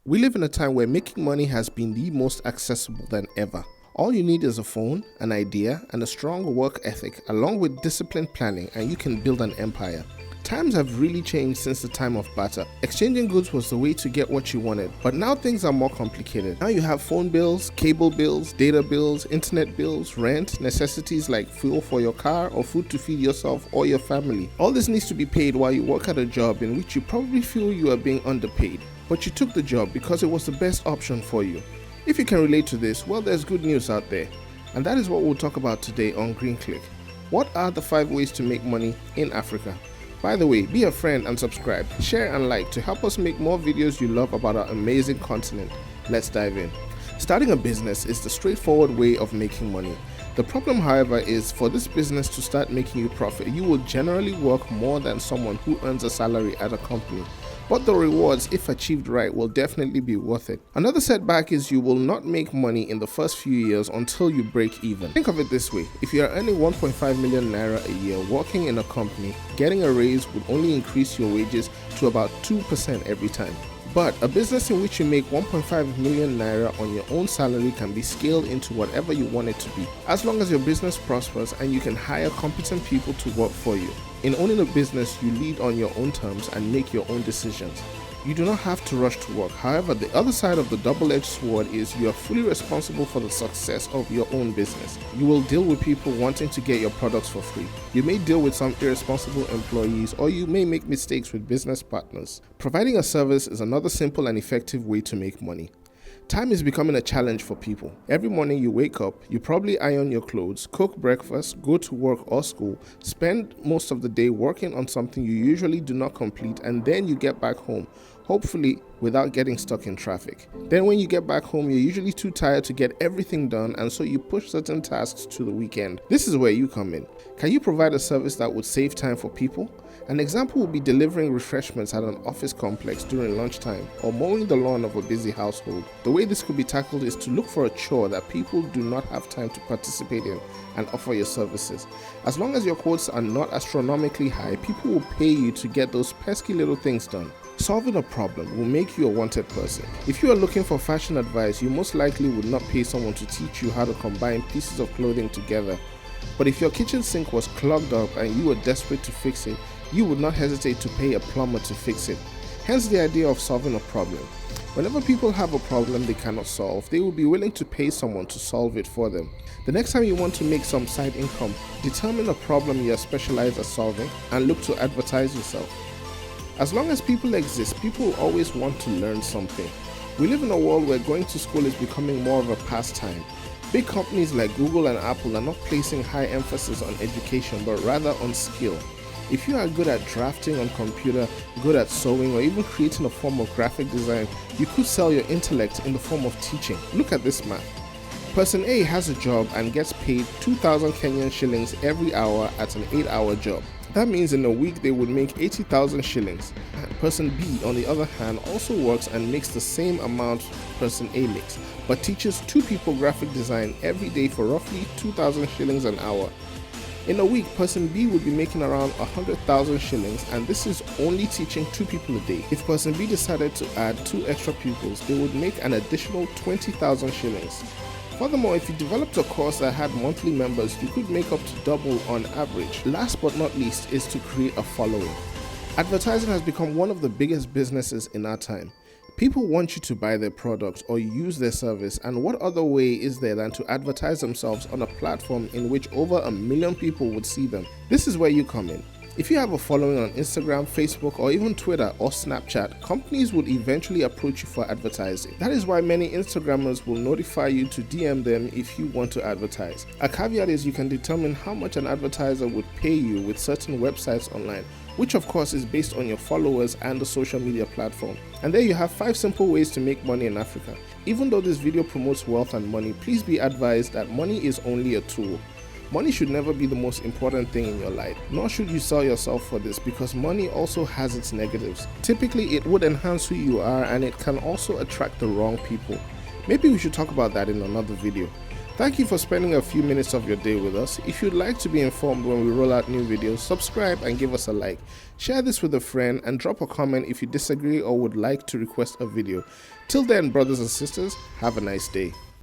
We live in a time where making money has been the most accessible than ever. All you need is a phone, an idea, and a strong work ethic, along with disciplined planning, and you can build an empire. Times have really changed since the time of barter. Exchanging goods was the way to get what you wanted, but now things are more complicated. Now you have phone bills, cable bills, data bills, internet bills, rent, necessities like fuel for your car or food to feed yourself or your family. All this needs to be paid while you work at a job in which you probably feel you are being underpaid. But you took the job because it was the best option for you. If you can relate to this, well, there's good news out there. And that is what we'll talk about today on Green Click. What are the 5 ways to make money in Africa? By the way, be a friend and subscribe, share and like to help us make more videos you love about our amazing continent. Let's dive in. Starting a business is the straightforward way of making money. The problem, however, is for this business to start making you profit, you will generally work more than someone who earns a salary at a company. But the rewards, if achieved right, will definitely be worth it. Another setback is you will not make money in the first few years until you break even. Think of it this way: if you are earning 1.5 million naira a year working in a company, getting a raise would only increase your wages to about 2% every time. But a business in which you make 1.5 million naira on your own salary can be scaled into whatever you want it to be, as long as your business prospers and you can hire competent people to work for you. In owning a business, you lead on your own terms and make your own decisions. You do not have to rush to work. However, the other side of the double-edged sword is you are fully responsible for the success of your own business. You will deal with people wanting to get your products for free. You may deal with some irresponsible employees, or you may make mistakes with business partners. Providing a service is another simple and effective way to make money. Time is becoming a challenge for people. Every morning you wake up, you probably iron your clothes, cook breakfast, go to work or school, spend most of the day working on something you usually do not complete, and then you get back home, hopefully without getting stuck in traffic. Then when you get back home, you're usually too tired to get everything done, and so you push certain tasks to the weekend. This is where you come in. Can you provide a service that would save time for people? An example would be delivering refreshments at an office complex during lunchtime, or mowing the lawn of a busy household. The way this could be tackled is to look for a chore that people do not have time to participate in and offer your services. As long as your quotes are not astronomically high, people will pay you to get those pesky little things done. Solving a problem will make you a wanted person. If you are looking for fashion advice, you most likely would not pay someone to teach you how to combine pieces of clothing together. But if your kitchen sink was clogged up and you were desperate to fix it, you would not hesitate to pay a plumber to fix it. Hence the idea of solving a problem. Whenever people have a problem they cannot solve, they will be willing to pay someone to solve it for them. The next time you want to make some side income, determine a problem you are specialized at solving and look to advertise yourself. As long as people exist, people will always want to learn something. We live in a world where going to school is becoming more of a pastime. Big companies like Google and Apple are not placing high emphasis on education, but rather on skill. If you are good at drafting on computer, good at sewing, or even creating a form of graphic design, you could sell your intellect in the form of teaching. Look at this math. Person A has a job and gets paid 2,000 Kenyan shillings every hour at an 8-hour job. That means in a week they would make 80,000 shillings. Person B, on the other hand, also works and makes the same amount person A makes, but teaches 2 people graphic design every day for roughly 2,000 shillings an hour. In a week, person B would be making around 100,000 shillings, and this is only teaching 2 people a day. If person B decided to add 2 extra pupils, they would make an additional 20,000 shillings. Furthermore, if you developed a course that had monthly members, you could make up to double on average. Last but not least is to create a following. Advertising has become one of the biggest businesses in our time. People want you to buy their product or use their service, and what other way is there than to advertise themselves on a platform in which over 1 million people would see them? This is where you come in. If you have a following on Instagram, Facebook, or even Twitter or Snapchat, companies would eventually approach you for advertising. That is why many Instagrammers will notify you to DM them if you want to advertise. A caveat is you can determine how much an advertiser would pay you with certain websites online, which of course is based on your followers and the social media platform. And there you have 5 simple ways to make money in Africa. Even though this video promotes wealth and money, please be advised that money is only a tool. Money should never be the most important thing in your life, nor should you sell yourself for this, because money also has its negatives. Typically, it would enhance who you are, and it can also attract the wrong people. Maybe we should talk about that in another video. Thank you for spending a few minutes of your day with us. If you'd like to be informed when we roll out new videos, subscribe and give us a like. Share this with a friend and drop a comment if you disagree or would like to request a video. Till then, brothers and sisters, have a nice day.